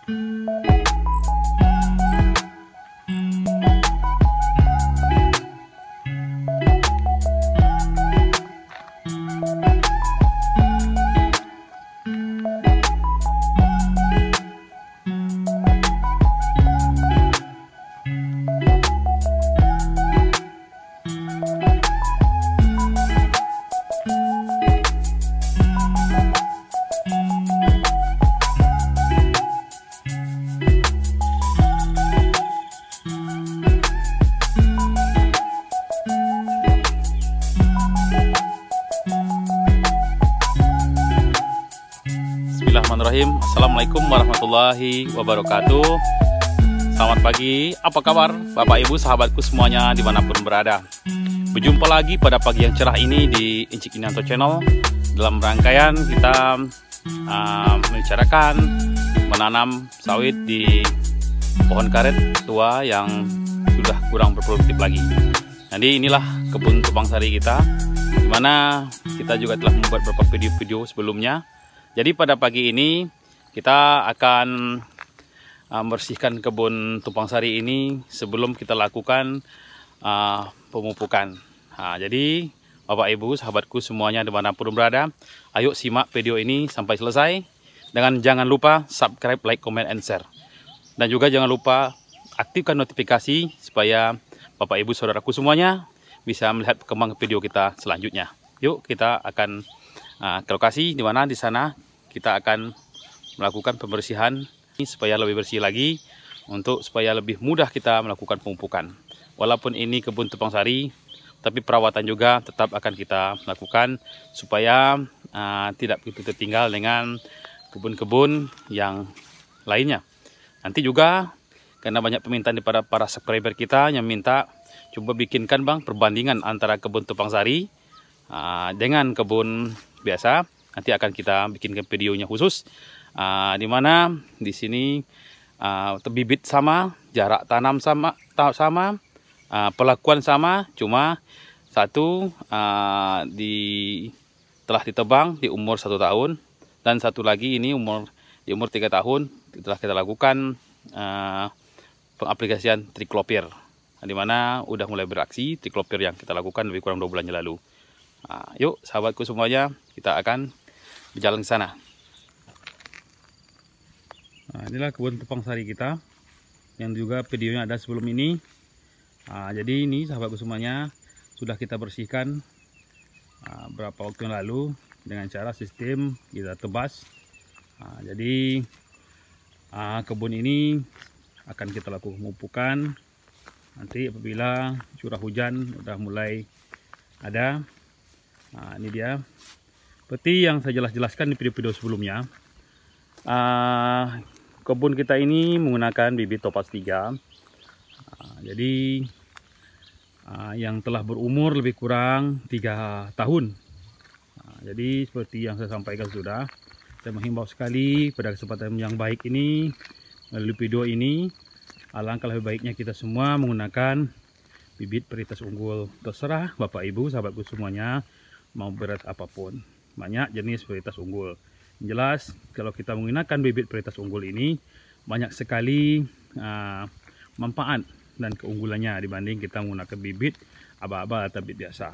Bismillahirrahmanirrahim. Assalamualaikum warahmatullahi wabarakatuh. Selamat pagi, apa kabar Bapak Ibu sahabatku semuanya dimanapun berada. Berjumpa lagi pada pagi yang cerah ini di Incik Inianto Channel. Dalam rangkaian kita membicarakan menanam sawit di pohon karet tua yang sudah kurang berproduktif lagi. Jadi inilah kebun tumpang sari kita, dimana kita juga telah membuat beberapa video-video sebelumnya. Jadi pada pagi ini kita akan membersihkan kebun tumpang sari ini sebelum kita lakukan pemupukan. Jadi Bapak Ibu sahabatku semuanya dimanapun berada, ayo simak video ini sampai selesai. Dan jangan lupa subscribe, like, comment, and share. Dan juga jangan lupa aktifkan notifikasi supaya Bapak Ibu saudaraku semuanya bisa melihat perkembangan video kita selanjutnya. Yuk kita akan ke lokasi di mana di sana kita akan melakukan pembersihan supaya lebih bersih lagi, supaya lebih mudah kita melakukan pemupukan. Walaupun ini kebun tumpang sari, tapi perawatan juga tetap akan kita lakukan supaya tidak begitu tertinggal dengan kebun-kebun yang lainnya. Nanti juga karena banyak permintaan daripada para subscriber kita yang minta coba bikinkan Bang perbandingan antara kebun tumpang sari dengan kebun biasa. Nanti akan kita bikinkan videonya khusus, di mana di sini bibit sama, jarak tanam sama, pelakuan sama, cuma satu telah ditebang di umur 1 tahun, dan satu lagi ini di umur 3 tahun telah kita lakukan pengaplikasian triklopir, di mana udah mulai beraksi triklopir yang kita lakukan lebih kurang 2 bulan yang lalu. Yuk sahabatku semuanya, kita akan berjalan ke sana. Inilah kebun tumpang sari kita yang juga videonya ada sebelum ini. Jadi ini sahabatku semuanya sudah kita bersihkan berapa waktu yang lalu dengan cara sistem kita tebas. Jadi kebun ini akan kita lakukan pemupukan nanti apabila curah hujan udah mulai ada. Ini dia seperti yang saya jelaskan di video-video sebelumnya. Kebun kita ini menggunakan bibit Topaz 3. Jadi yang telah berumur lebih kurang 3 tahun. Jadi seperti yang saya sampaikan sudah, saya menghimbau sekali pada kesempatan yang baik ini melalui video ini, alangkah lebih baiknya kita semua menggunakan bibit varietas unggul. Terserah Bapak Ibu sahabatku semuanya mau berat apapun. Banyak jenis varietas unggul. Yang jelas kalau kita menggunakan bibit varietas unggul ini banyak sekali manfaat dan keunggulannya dibanding kita menggunakan bibit aba-aba atau bibit biasa.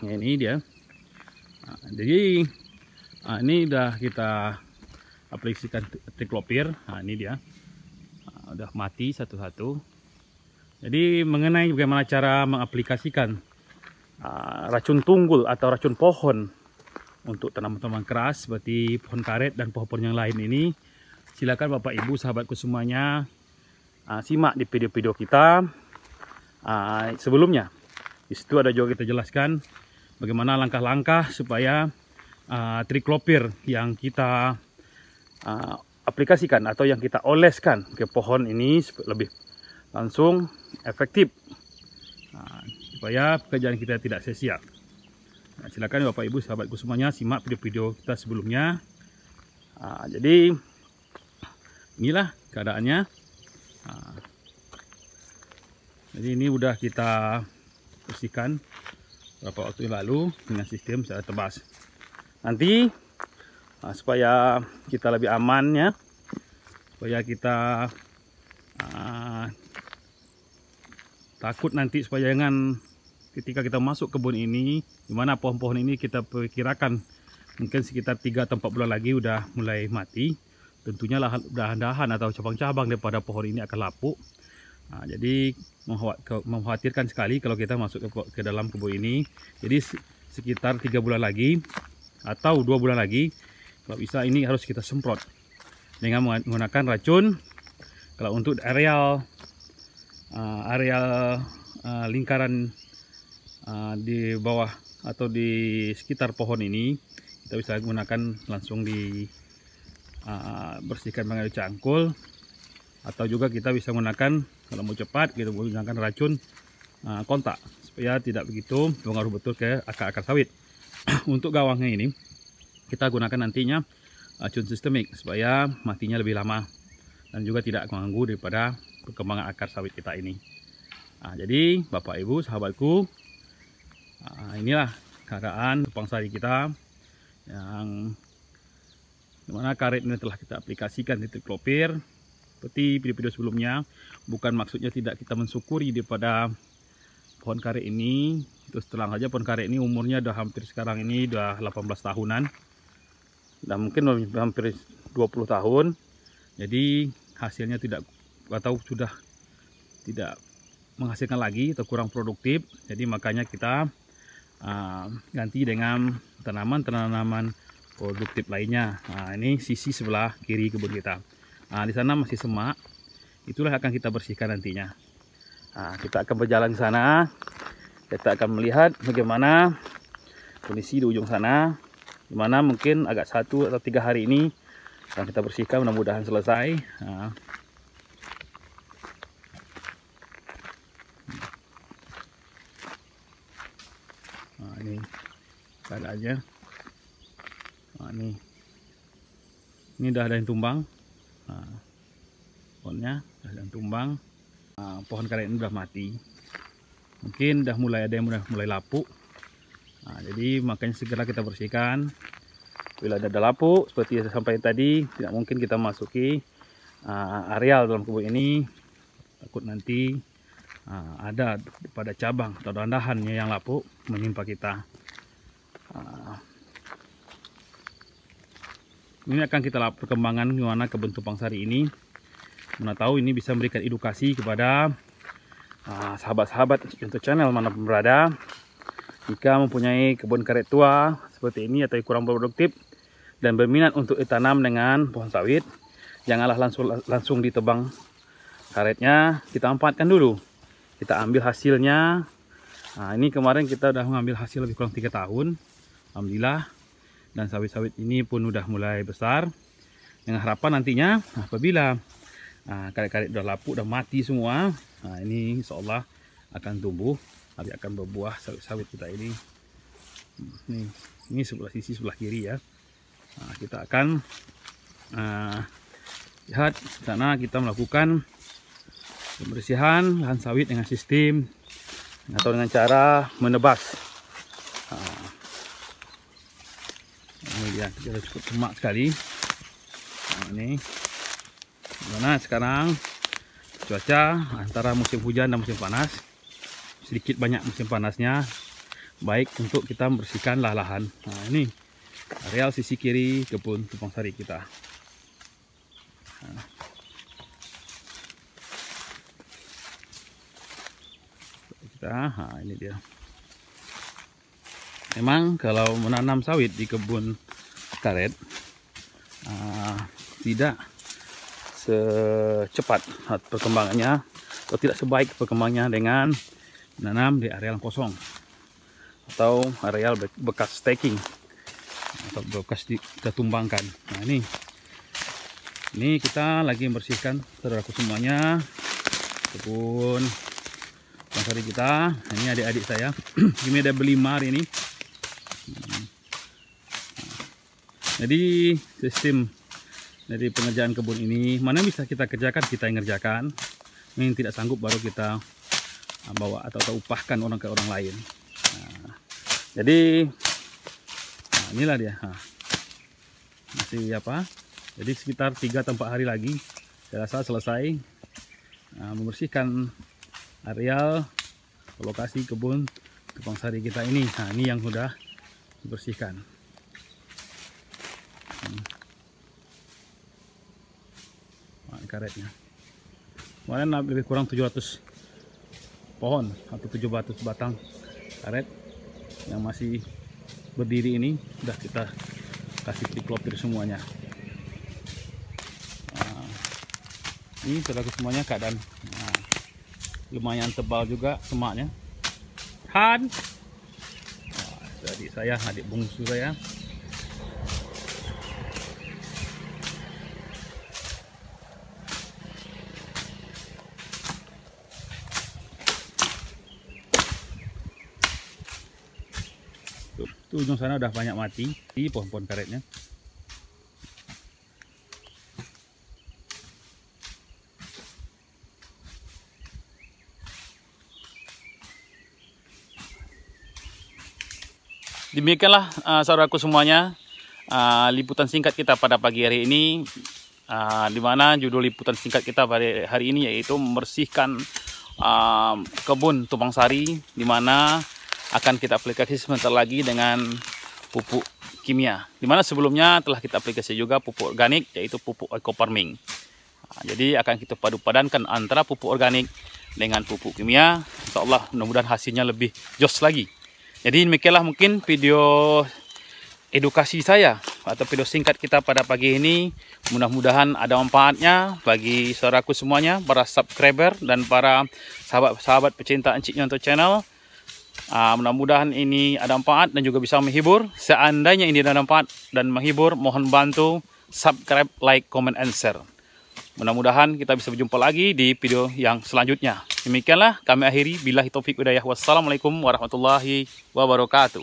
Ini dia. Jadi ini udah kita aplikasikan triklopir. Ini dia. Udah mati satu-satu. Jadi mengenai bagaimana cara mengaplikasikan racun tunggul atau racun pohon untuk tanaman-tanaman keras seperti pohon karet dan pohon-pohon yang lain ini, silakan Bapak Ibu sahabatku semuanya simak di video-video kita sebelumnya. Di situ ada juga kita jelaskan bagaimana langkah-langkah supaya triklopir yang kita aplikasikan atau yang kita oleskan ke pohon ini lebih langsung efektif, supaya pekerjaan kita tidak sia-sia. Silakan Bapak Ibu sahabatku semuanya simak video-video kita sebelumnya. Jadi inilah keadaannya. Jadi ini udah kita bersihkan beberapa waktu yang lalu dengan sistem secara tebas. Nanti supaya kita lebih aman ya, supaya kita takut nanti, supaya jangan ketika kita masuk kebun ini, dimana pohon-pohon ini kita perkirakan mungkin sekitar 3 atau 4 bulan lagi udah mulai mati. Tentunya dahan-dahan atau cabang-cabang daripada pohon ini akan lapuk. Jadi mengkhawatirkan sekali kalau kita masuk ke dalam kebun ini. Jadi sekitar 3 bulan lagi atau 2 bulan lagi, kalau bisa ini harus kita semprot dengan menggunakan racun. Kalau untuk areal lingkaran di bawah atau di sekitar pohon ini, kita bisa gunakan langsung di bersihkan dengan cangkul, atau juga kita bisa menggunakan, kalau mau cepat kita menggunakan racun kontak supaya tidak begitu pengaruh betul ke akar-akar sawit. Untuk gawangnya ini kita gunakan nantinya racun sistemik supaya matinya lebih lama dan juga tidak mengganggu daripada perkembangan akar sawit kita ini. Jadi Bapak Ibu sahabatku, inilah keadaan tupang sari kita yang dimana karet ini telah kita aplikasikan di triklopir. Seperti video-video sebelumnya, bukan maksudnya tidak kita mensyukuri daripada pohon karet ini. Terus terang saja pohon karet ini umurnya udah hampir sekarang ini udah 18 tahunan, dan mungkin hampir 20 tahun. Jadi hasilnya tidak, atau sudah tidak menghasilkan lagi atau kurang produktif. Jadi makanya kita ganti dengan tanaman produktif lainnya. Ini sisi sebelah kiri kebun kita. Di sana masih semak, itulah akan kita bersihkan nantinya. Kita akan berjalan ke sana, kita akan melihat bagaimana kondisi di ujung sana, dimana mungkin agak 1 atau 3 hari ini akan kita bersihkan, mudah-mudahan selesai. Ini keadaannya. Ini udah ada yang tumbang. Pohonnya udah ada yang tumbang. Pohon karet ini udah mati. Mungkin udah mulai ada yang mulai lapuk. Jadi makanya segera kita bersihkan. Bila ada lapuk seperti yang saya sampaikan tadi, tidak mungkin kita masuki areal dalam kebun ini. Takut nanti ada pada cabang atau dahan-dahannya yang lapuk menimpa kita. Ini akan kita lihat perkembangan gimana kebun tumpang sari ini. Mana tahu ini bisa memberikan edukasi kepada sahabat-sahabat untuk channel manapun berada. Jika mempunyai kebun karet tua seperti ini atau kurang produktif dan berminat untuk ditanam dengan pohon sawit, janganlah langsung ditebang karetnya, kita manfaatkan dulu. Kita ambil hasilnya. Ini kemarin kita udah mengambil hasil lebih kurang 3 tahun. Alhamdulillah. Dan sawit-sawit ini pun udah mulai besar. Dengan harapan nantinya apabila karet-karet udah lapuk, udah mati semua, ini insya Allah akan tumbuh, akan berbuah sawit-sawit kita ini. Ini sebelah sisi sebelah kiri ya. Kita akan lihat sana kita melakukan pembersihan lahan sawit dengan sistem atau dengan cara menebas. Ini dia, kita cukup semak sekali. Ini gimana sekarang cuaca antara musim hujan dan musim panas, sedikit banyak musim panasnya, baik untuk kita membersihkan lahan. Ini areal sisi kiri kebun tumpang sari kita. Ini dia. Memang kalau menanam sawit di kebun karet tidak secepat perkembangannya, atau tidak sebaik perkembangannya dengan menanam di area yang kosong atau areal bekas staking atau bekas kita tumbangkan. Ini kita lagi membersihkan saudaraku semuanya kebun tumpang sari kita. Ini adik-adik saya. Ini ada berlima hari ini. Jadi sistem dari pengerjaan kebun ini, mana bisa kita kerjakan, kita yang ngerjakan. Yang tidak sanggup baru kita bawa atau upahkan orang ke orang lain. Jadi inilah dia. masih apa? Jadi sekitar 3 atau 4 hari lagi saya rasa selesai membersihkan areal lokasi kebun tumpang sari kita ini. Nah, ini yang sudah dibersihkan. Karetnya kemarin lebih kurang 700 pohon atau 700 batang karet yang masih berdiri ini sudah kita kasih diklopir semuanya. Ini saudaraku semuanya keadaan lumayan tebal juga semaknya. Han, jadi saya adik bungsu saya. Tuh ujung sana udah banyak mati di pohon-pohon karetnya. Demikianlah saudaraku semuanya liputan singkat kita pada pagi hari ini, di mana judul liputan singkat kita pada hari ini yaitu membersihkan kebun tumpang sari, di mana akan kita aplikasi sebentar lagi dengan pupuk kimia, di mana sebelumnya telah kita aplikasi juga pupuk organik yaitu pupuk eco farming. Jadi akan kita padu-padankan antara pupuk organik dengan pupuk kimia. Insya Allah mudah-mudahan hasilnya lebih jos lagi. Jadi demikianlah mungkin video edukasi saya atau video singkat kita pada pagi ini. Mudah-mudahan ada manfaatnya bagi saudaraku semuanya, para subscriber dan para sahabat-sahabat pecinta Encik Nyonto Channel. Mudah-mudahan ini ada manfaat dan juga bisa menghibur. Seandainya ini ada manfaat dan menghibur, mohon bantu subscribe, like, comment, and share. Mudah-mudahan kita bisa berjumpa lagi di video yang selanjutnya. Demikianlah kami akhiri. Billahi taufik hidayah. Wassalamualaikum warahmatullahi wabarakatuh.